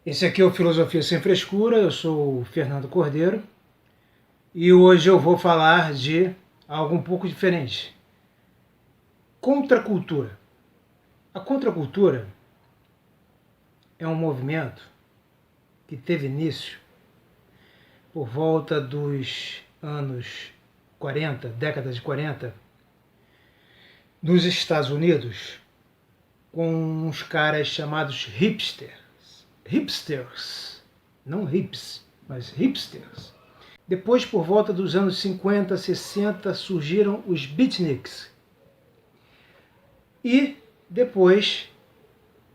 Esse aqui é o Filosofia Sem Frescura, eu sou o Fernando Cordeiro e hoje eu vou falar de algo um pouco diferente. Contracultura. A contracultura é um movimento que teve início por volta dos anos 40, década de 40, nos Estados Unidos, com uns caras chamados hipsters, não hips, mas hipsters. Depois, por volta dos anos 50, 60, surgiram os beatniks. E depois,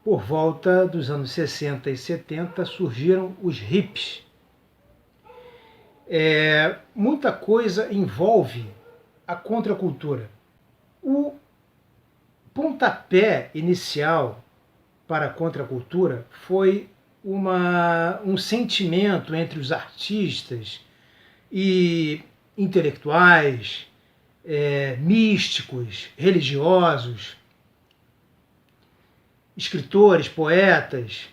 por volta dos anos 60 e 70, surgiram os hippies. Muita coisa envolve a contracultura. O pontapé inicial para a contracultura foi um sentimento entre os artistas e intelectuais, místicos, religiosos, escritores, poetas,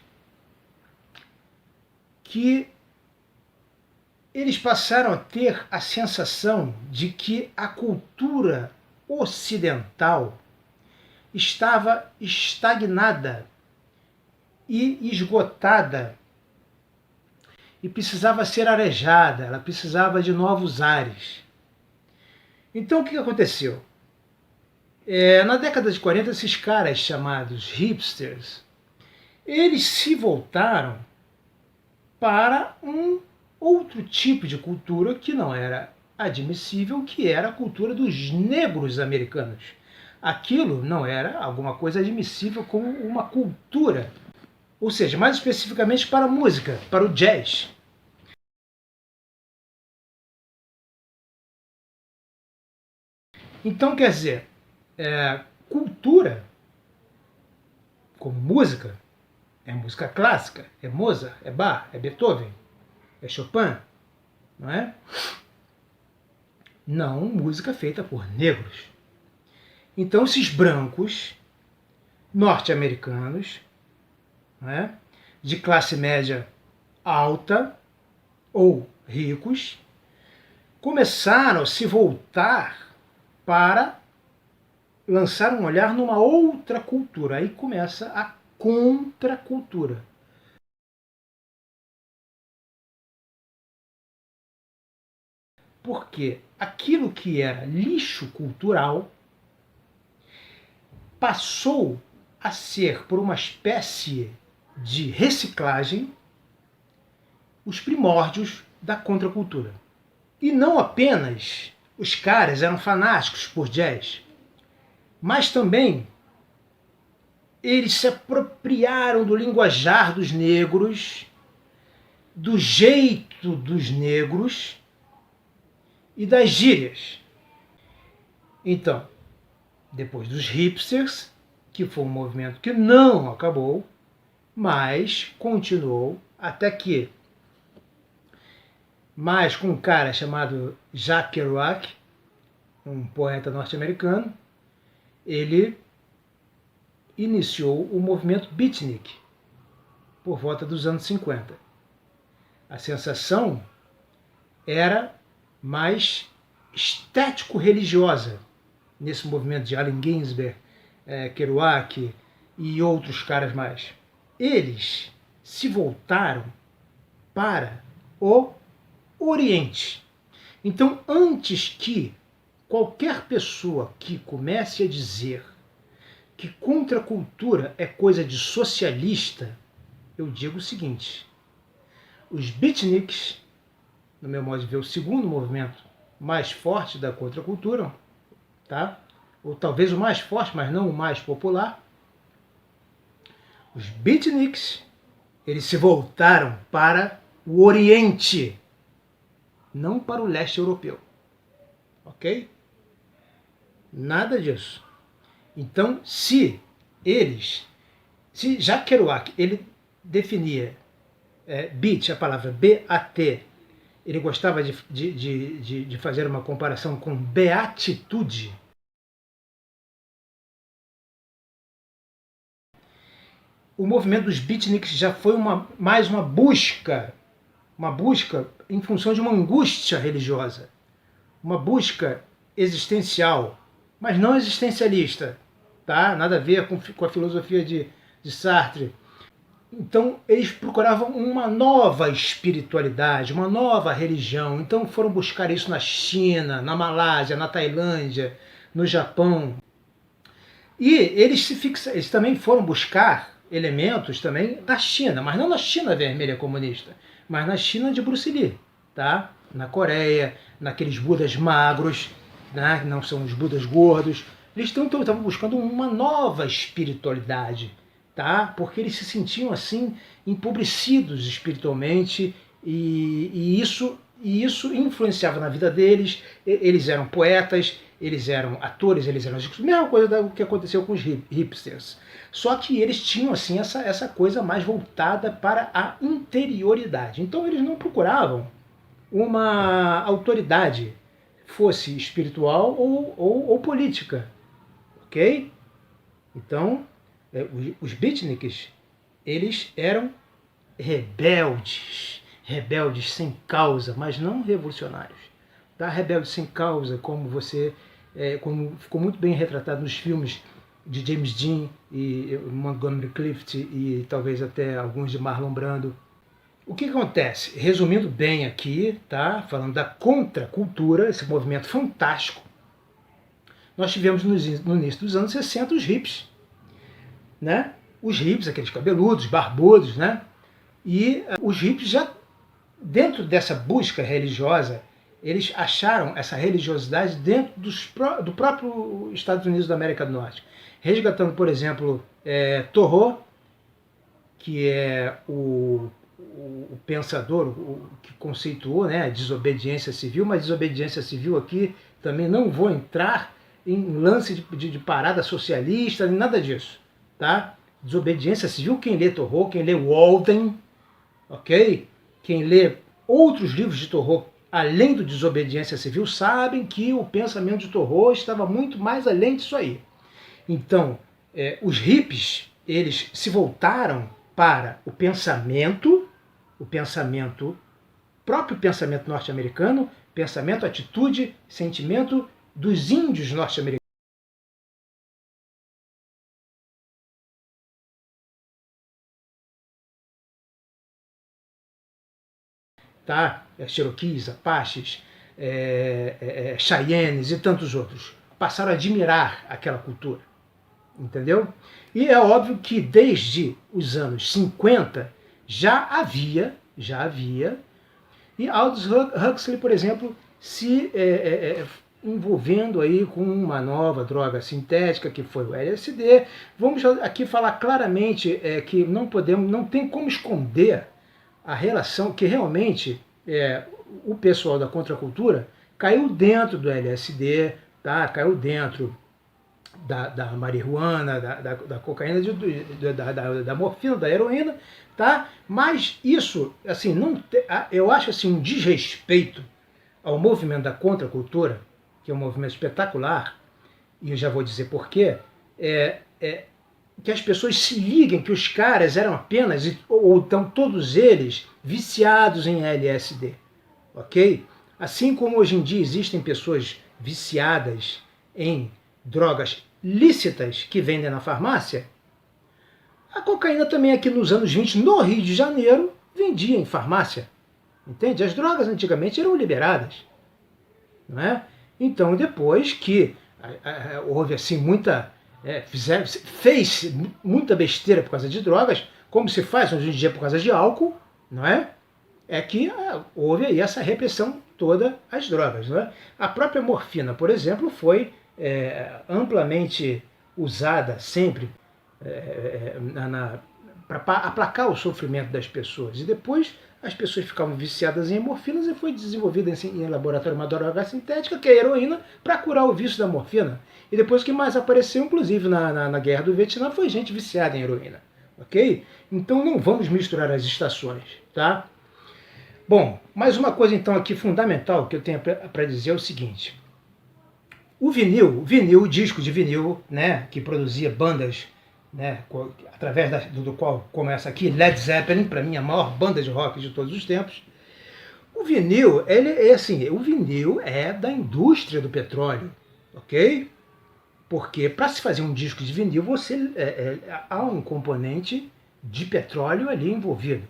que eles passaram a ter a sensação de que a cultura ocidental estava estagnada e esgotada e precisava ser arejada, ela precisava de novos ares. Então o que aconteceu? Na década de 40, esses caras chamados hipsters, eles se voltaram para um outro tipo de cultura que não era admissível, que era a cultura dos negros americanos. Aquilo não era alguma coisa admissível como uma cultura, ou seja, mais especificamente para a música, para o jazz. Então, quer dizer, cultura, como música, é música clássica, é Mozart, é Bach, é Beethoven, é Chopin, não é? Não música feita por negros. Então, esses brancos norte-americanos, não é? De classe média alta ou ricos, começaram a se voltar para lançar um olhar numa outra cultura. Aí começa a contracultura. Porque aquilo que era lixo cultural passou a ser, por uma espécie de reciclagem, os primórdios da contracultura. E não apenas os caras eram fanáticos por jazz, mas também eles se apropriaram do linguajar dos negros, do jeito dos negros e das gírias. Então, depois dos hipsters, que foi um movimento que não acabou, mas continuou até que, mais com um cara chamado Jack Kerouac, um poeta norte-americano, ele iniciou o movimento beatnik por volta dos anos 50. A sensação era mais estético-religiosa nesse movimento de Allen Ginsberg, Kerouac e outros caras mais. Eles se voltaram para o Oriente. Então, antes que qualquer pessoa que comece a dizer que contracultura é coisa de socialista, eu digo o seguinte: os beatniks, no meu modo de ver, o segundo movimento mais forte da contracultura, tá? Ou talvez o mais forte, mas não o mais popular, os beatniks, eles se voltaram para o Oriente, não para o leste europeu. Ok? Nada disso. Então, se já Kerouac, ele definia beat, a palavra B-A-T, ele gostava de fazer uma comparação com beatitude. o movimento dos beatniks já foi mais uma busca em função de uma angústia religiosa, uma busca existencial, mas não existencialista, tá? Nada a ver com a filosofia de Sartre. Então eles procuravam uma nova espiritualidade, uma nova religião. Então foram buscar isso na China, na Malásia, na Tailândia, no Japão. E eles também foram buscar elementos também da China, mas não na China vermelha comunista, mas na China de Bruce Lee, tá? Na Coreia, naqueles budas magros, né? Não são os budas gordos. Eles estavam buscando uma nova espiritualidade, tá? Porque eles se sentiam assim empobrecidos espiritualmente e isso influenciava na vida deles. Eles eram poetas, eles eram atores, eles eram a mesma coisa do que aconteceu com os hipsters. Só que eles tinham assim essa coisa mais voltada para a interioridade. Então eles não procuravam uma autoridade, fosse espiritual ou política, ok? Então os beatniks, eles eram rebeldes sem causa, mas não revolucionários, tá? Rebeldes sem causa, como ficou muito bem retratado nos filmes de James Dean e Montgomery Clift e talvez até alguns de Marlon Brando. O que acontece? Resumindo bem aqui, tá? Falando da contracultura, esse movimento fantástico, nós tivemos no início dos anos 60 os hippies, né? Os hippies, aqueles cabeludos, barbudos, né? E os hippies já, dentro dessa busca religiosa, eles acharam essa religiosidade dentro do próprio Estados Unidos da América do Norte. Resgatando, por exemplo, Thoreau, que é o pensador que conceituou, né, a desobediência civil, mas desobediência civil aqui também não vou entrar em lance de parada socialista, nem nada disso, tá? Desobediência civil, quem lê Thoreau, quem lê Walden, ok? Quem lê outros livros de Thoreau, além do Desobediência Civil, sabem que o pensamento de Thoreau estava muito mais além disso aí. Então, os hippies, eles se voltaram para o próprio pensamento norte-americano, pensamento, atitude, sentimento dos índios norte-americanos. Tá? Cherokees, Apaches, Cheyennes e tantos outros. Passaram a admirar aquela cultura, entendeu? E é óbvio que desde os anos 50 já havia, e Aldous Huxley, por exemplo, se envolvendo aí com uma nova droga sintética, que foi o LSD. Vamos aqui falar claramente que não tem como esconder a relação que realmente o pessoal da contracultura caiu dentro do LSD, tá? Caiu dentro da marihuana, da cocaína, da morfina, da heroína, tá? Mas isso, assim, eu acho assim um desrespeito ao movimento da contracultura, que é um movimento espetacular, e eu já vou dizer por quê, que as pessoas se liguem que os caras eram apenas, ou estão todos eles, viciados em LSD, ok? Assim como hoje em dia existem pessoas viciadas em drogas lícitas que vendem na farmácia, a cocaína também aqui nos anos 20, no Rio de Janeiro, vendia em farmácia, entende? As drogas antigamente eram liberadas, não é? Então, depois que houve assim fez muita besteira por causa de drogas, como se faz hoje em dia por causa de álcool, não é? É que houve aí essa repressão toda às drogas, não é? A própria morfina, por exemplo, foi amplamente usada sempre para aplacar o sofrimento das pessoas. E depois as pessoas ficavam viciadas em morfinas e foi desenvolvida em laboratório uma droga sintética, que é a heroína, para curar o vício da morfina. E depois o que mais apareceu, inclusive na Guerra do Vietnã, foi gente viciada em heroína. Ok? Então não vamos misturar as estações, tá? Bom, mais uma coisa então aqui fundamental que eu tenho para dizer é o seguinte. O disco de vinil, né, que produzia bandas né, através do qual começa aqui Led Zeppelin, para mim a maior banda de rock de todos os tempos. O vinil, ele é assim, o vinil é da indústria do petróleo, ok? Porque para se fazer um disco de vinil, há um componente de petróleo ali envolvido.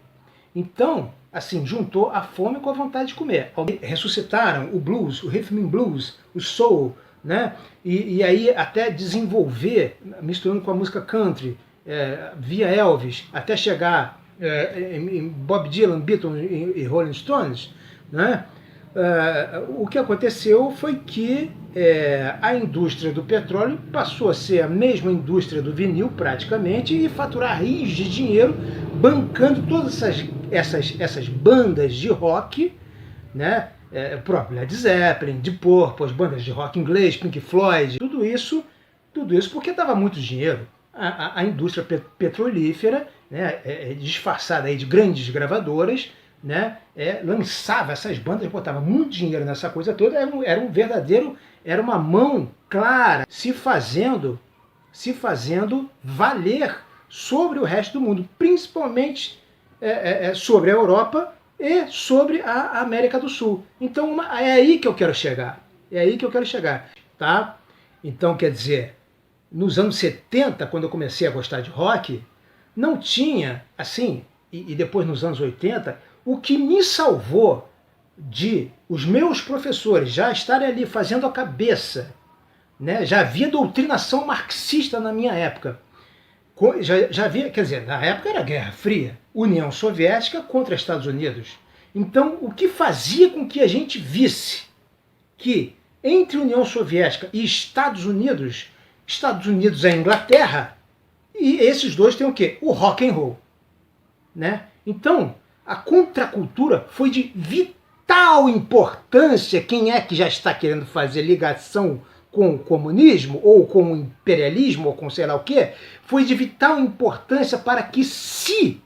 Então, assim, juntou a fome com a vontade de comer. Ressuscitaram o blues, o rhythm and blues, o soul, né? E aí até desenvolver, misturando com a música country, via Elvis, até chegar em Bob Dylan, Beatles e Rolling Stones, né? O que aconteceu foi que a indústria do petróleo passou a ser a mesma indústria do vinil, praticamente, e faturar rios de dinheiro bancando todas essas bandas de rock, né? O próprio Led Zeppelin, Deep Purple, as bandas de rock inglês, Pink Floyd, tudo isso porque dava muito dinheiro. A indústria petrolífera, né, disfarçada aí de grandes gravadoras, né, lançava essas bandas, botava muito dinheiro nessa coisa toda, era uma mão clara se fazendo valer sobre o resto do mundo, principalmente sobre a Europa e sobre a América do Sul. Então é aí que eu quero chegar. É aí que eu quero chegar, tá? Então, quer dizer, nos anos 70, quando eu comecei a gostar de rock, não tinha, assim, e depois nos anos 80, o que me salvou de os meus professores já estarem ali fazendo a cabeça, né? Já havia doutrinação marxista na minha época. Já havia, quer dizer, na época era Guerra Fria, União Soviética contra Estados Unidos. Então, o que fazia com que a gente visse que entre União Soviética e Estados Unidos é a Inglaterra, e esses dois têm o quê? O rock and roll, né? Então, a contracultura foi de vital importância. Quem é que já está querendo fazer ligação com o comunismo, ou com o imperialismo, ou com sei lá o quê, foi de vital importância para que se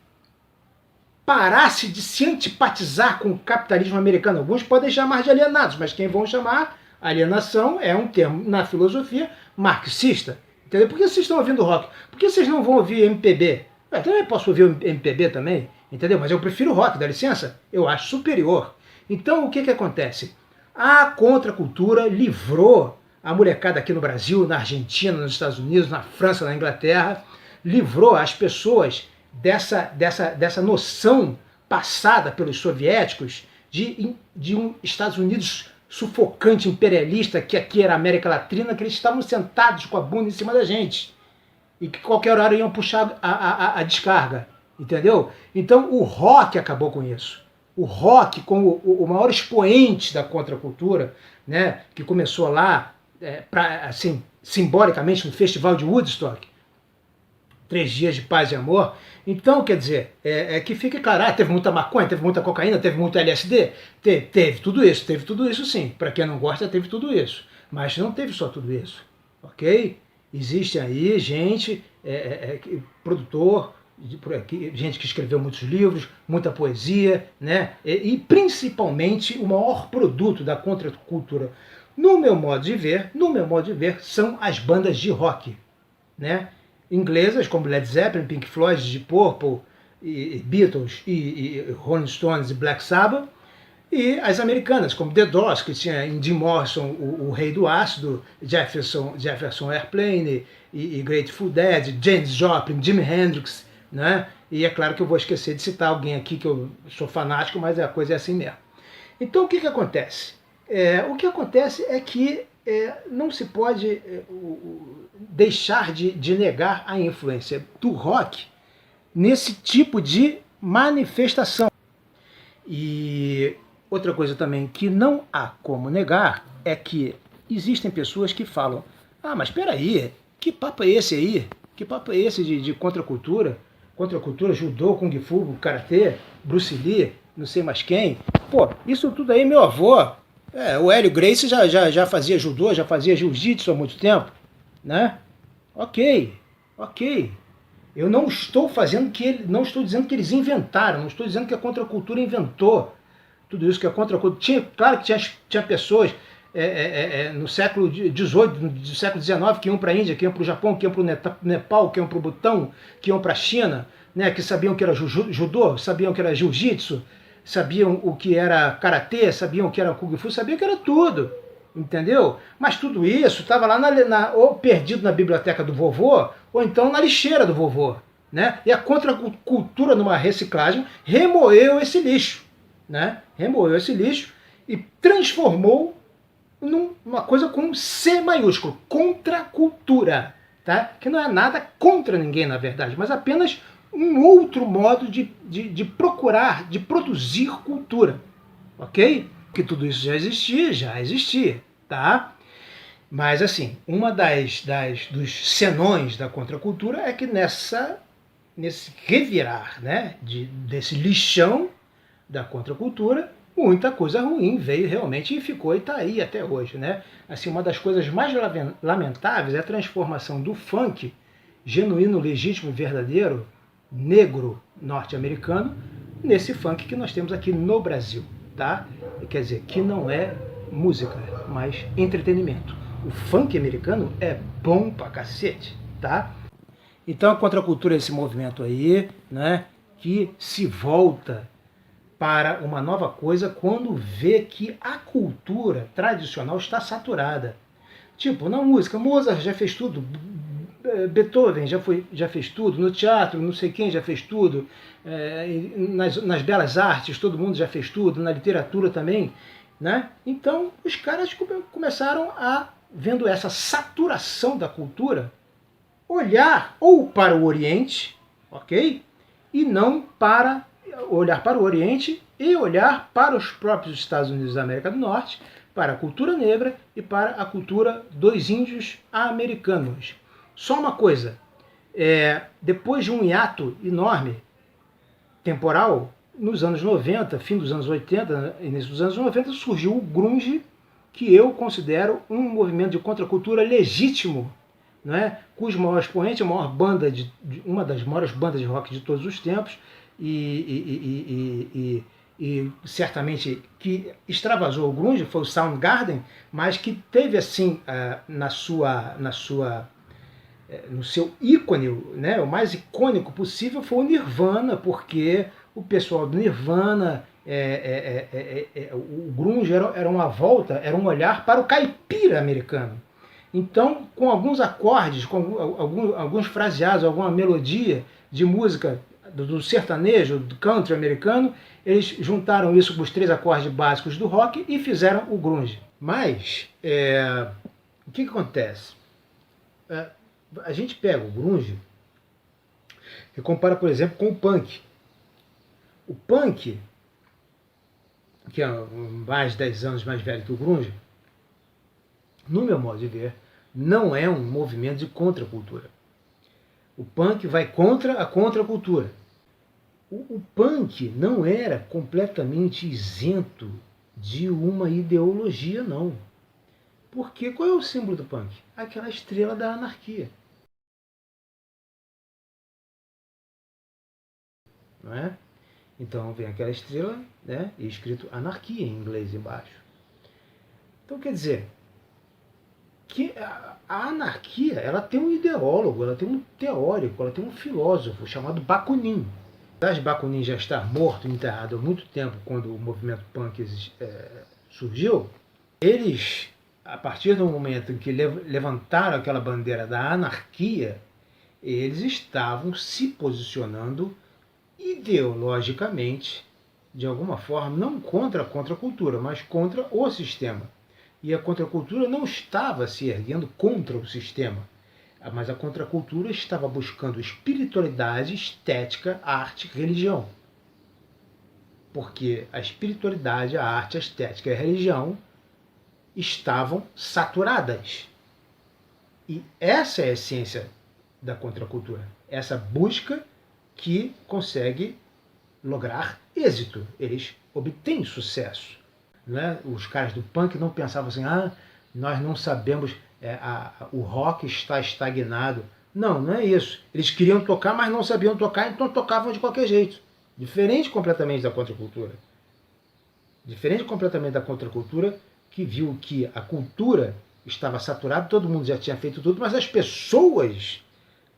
parasse de se antipatizar com o capitalismo americano. Alguns podem chamar de alienados, mas quem vão chamar alienação é um termo na filosofia marxista. Entendeu? Por que vocês estão ouvindo rock? Por que vocês não vão ouvir MPB? Eu também posso ouvir MPB também, entendeu? Mas eu prefiro rock, dá licença? Eu acho superior. Então o que acontece? A contracultura livrou a molecada aqui no Brasil, na Argentina, nos Estados Unidos, na França, na Inglaterra, livrou as pessoas dessa noção passada pelos soviéticos de um Estados Unidos sufocante, imperialista, que aqui era a América Latina, que eles estavam sentados com a bunda em cima da gente e que qualquer hora iam puxar a descarga, entendeu? Então o rock acabou com isso. O rock, como o maior expoente da contracultura, né, que começou lá, assim, simbolicamente, no Festival de Woodstock, 3 dias de paz e amor. Então, quer dizer, que fique claro, teve muita maconha, teve muita cocaína, teve muito LSD, teve tudo isso sim. Para quem não gosta, teve tudo isso. Mas não teve só tudo isso, ok? Existe aí gente, produtor, gente que escreveu muitos livros, muita poesia, né? E principalmente o maior produto da contracultura, no meu modo de ver, são as bandas de rock, né? Inglesas como Led Zeppelin, Pink Floyd, Deep Purple, Beatles, e Rolling Stones e Black Sabbath, e as americanas como The Doors, que tinha em Jim Morrison o rei do ácido, Jefferson Airplane, e Grateful Dead, Janis Joplin, Jimi Hendrix, né? E é claro que eu vou esquecer de citar alguém aqui que eu sou fanático, mas a coisa é assim mesmo. Então o que acontece? O que acontece é que não se pode deixar de negar a influência do rock nesse tipo de manifestação. E outra coisa também que não há como negar é que existem pessoas que falam: ah, mas espera aí, que papo é esse aí? Que papo é esse de contracultura? Contracultura, judô, kung fu, karatê, Bruce Lee, não sei mais quem. Pô, isso tudo aí meu avô, o Hélio Gracie já fazia judô, já fazia jiu-jitsu há muito tempo, né? Ok. Eu não estou dizendo que eles inventaram, não estou dizendo que a contracultura inventou tudo isso que a contracultura. Claro que tinha pessoas, no século XVIII, no século XIX, que iam para a Índia, que iam para o Japão, que iam para o Nepal, que iam para o Butão, que iam para a China, né, que sabiam que era judô, sabiam que era jiu-jitsu, sabiam o que era karatê, sabiam o que era kung fu, sabiam que era tudo, entendeu? Mas tudo isso estava lá ou perdido na biblioteca do vovô, ou então na lixeira do vovô, né? E a contracultura, numa reciclagem, remoeu esse lixo, né? Remoeu esse lixo e transformou numa coisa com C maiúsculo, contracultura, tá? Que não é nada contra ninguém, na verdade, mas apenas um outro modo de procurar, de produzir cultura, ok? Que tudo isso já existia, tá? Mas assim, uma dos senões da contracultura é que nesse revirar, né, desse lixão da contracultura, muita coisa ruim veio realmente e ficou e está aí até hoje, né? Assim, uma das coisas mais lamentáveis é a transformação do funk genuíno, legítimo e verdadeiro, negro norte-americano, nesse funk que nós temos aqui no Brasil, tá? Quer dizer, que não é música, mas entretenimento. O funk americano é bom pra cacete, tá? Então a contracultura é esse movimento aí, né, que se volta para uma nova coisa quando vê que a cultura tradicional está saturada. Tipo, na música, Mozart já fez tudo, Beethoven já fez tudo, no teatro, não sei quem já fez tudo, nas belas artes todo mundo já fez tudo, na literatura também, né? Então os caras começaram a, vendo essa saturação da cultura, olhar ou para o Oriente, ok? E não para olhar para o Oriente e olhar para os próprios Estados Unidos da América do Norte, para a cultura negra e para a cultura dos índios americanos. Só uma coisa, depois de um hiato enorme, temporal, nos anos 90, fim dos anos 80, início dos anos 90, surgiu o grunge, que eu considero um movimento de contracultura legítimo, não é? Cujo maior expoente, a maior banda uma das maiores bandas de rock de todos os tempos, e certamente que extravasou o grunge foi o Soundgarden, mas que teve assim no seu ícone, né, o mais icônico possível foi o Nirvana, porque o pessoal do Nirvana, o grunge era uma volta, era um olhar para o caipira americano. Então, com alguns acordes, com alguns fraseados, alguma melodia de música do sertanejo, do country americano, eles juntaram isso com os 3 acordes básicos do rock e fizeram o grunge. Mas, o que acontece? A gente pega o grunge e compara, por exemplo, com o punk. O punk, que é mais de 10 anos mais velho que o grunge, no meu modo de ver, não é um movimento de contracultura. O punk vai contra a contracultura. O punk não era completamente isento de uma ideologia, não. Porque qual é o símbolo do punk? Aquela estrela da anarquia. Não é? Então vem aquela estrela, né, e escrito anarquia em inglês embaixo. Então quer dizer que a anarquia, ela tem um ideólogo, ela tem um teórico, ela tem um filósofo chamado Bakunin. Apesar de Bakunin já estar morto, enterrado há muito tempo, quando o movimento punk surgiu, eles, a partir do momento em que levantaram aquela bandeira da anarquia, eles estavam se posicionando ideologicamente, de alguma forma, não contra a contracultura, mas contra o sistema. E a contracultura não estava se erguendo contra o sistema, mas a contracultura estava buscando espiritualidade, estética, arte, religião. Porque a espiritualidade, a arte, a estética e a religião estavam saturadas. E essa é a essência da contracultura. Essa busca que consegue lograr êxito. Eles obtêm sucesso. Né? Os caras do punk não pensavam assim, nós não sabemos, o rock está estagnado. Não, não é isso. Eles queriam tocar, mas não sabiam tocar, então tocavam de qualquer jeito. Diferente completamente da contracultura. Diferente completamente da contracultura, que viu que a cultura estava saturada, todo mundo já tinha feito tudo, mas as pessoas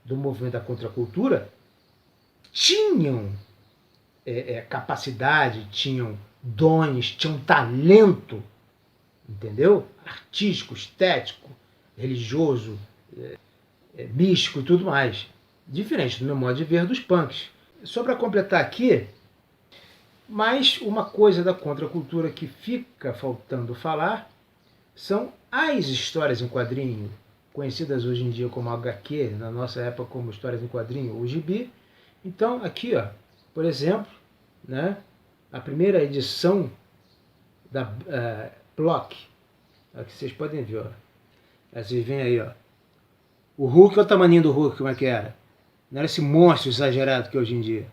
do movimento da contracultura tinham capacidade, tinham dons, tinham talento, entendeu? Artístico, estético, religioso, místico e tudo mais. Diferente do meu modo de ver dos punks. Só para completar aqui, mais uma coisa da contracultura que fica faltando falar são as histórias em quadrinho, conhecidas hoje em dia como HQ, na nossa época como histórias em quadrinho ou gibi. Então, aqui, ó, por exemplo, né, a primeira edição da Block, aqui vocês podem ver, ó. Vocês veem aí, ó. O Hulk, olha o tamanho do Hulk, como é que era. Não era esse monstro exagerado que é hoje em dia.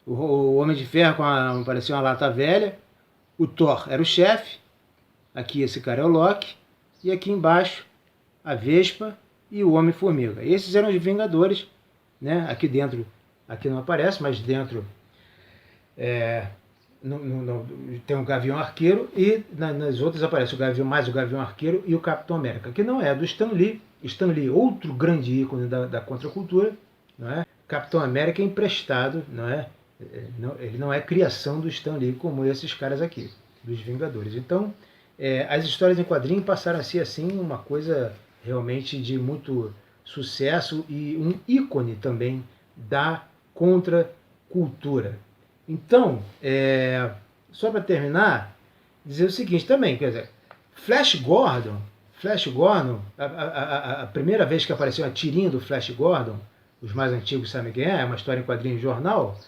O Homem de Ferro parecia uma lata velha. O Thor era o chefe. Aqui esse cara é o Loki. E aqui embaixo a Vespa e o Homem-Formiga. Esses eram os Vingadores, né? Aqui dentro, aqui não aparece, mas dentro tem o Gavião Arqueiro e nas outras aparece o Gavião Arqueiro e o Capitão América, que não é do Stan Lee. Stan Lee, outro grande ícone da contracultura, não é? Capitão América é emprestado, não é? Ele não é criação do Stan Lee como esses caras aqui, dos Vingadores. Então, as histórias em quadrinho passaram a ser assim uma coisa realmente de muito sucesso e um ícone também da contracultura. Então, só para terminar, dizer o seguinte também, quer dizer, Flash Gordon, a primeira vez que apareceu a tirinha do Flash Gordon, os mais antigos sabem quem é uma história em quadrinho de jornal,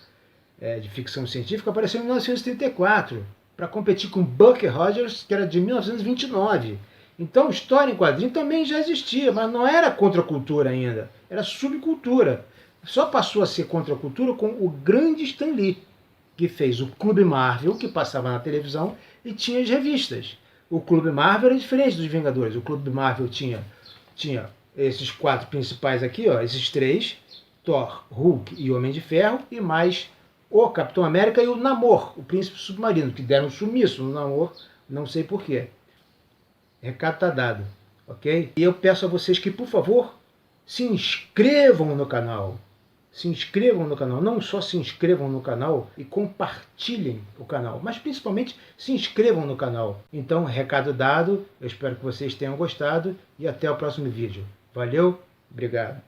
de ficção científica, apareceu em 1934, para competir com Buck Rogers, que era de 1929. Então, história em quadrinho também já existia, mas não era contracultura ainda, era subcultura. Só passou a ser contracultura com o grande Stan Lee, que fez o Clube Marvel, que passava na televisão, e tinha as revistas. O Clube Marvel era diferente dos Vingadores. O Clube Marvel tinha esses 4 principais aqui, ó, esses 3, Thor, Hulk e Homem de Ferro, e mais o Capitão América e o Namor, o Príncipe Submarino, que deram um sumiço no Namor, não sei porquê. Recado tá dado, ok? E eu peço a vocês que, por favor, se inscrevam no canal. Se inscrevam no canal, não só se inscrevam no canal e compartilhem o canal, mas principalmente se inscrevam no canal. Então, recado dado, eu espero que vocês tenham gostado e até o próximo vídeo. Valeu, obrigado.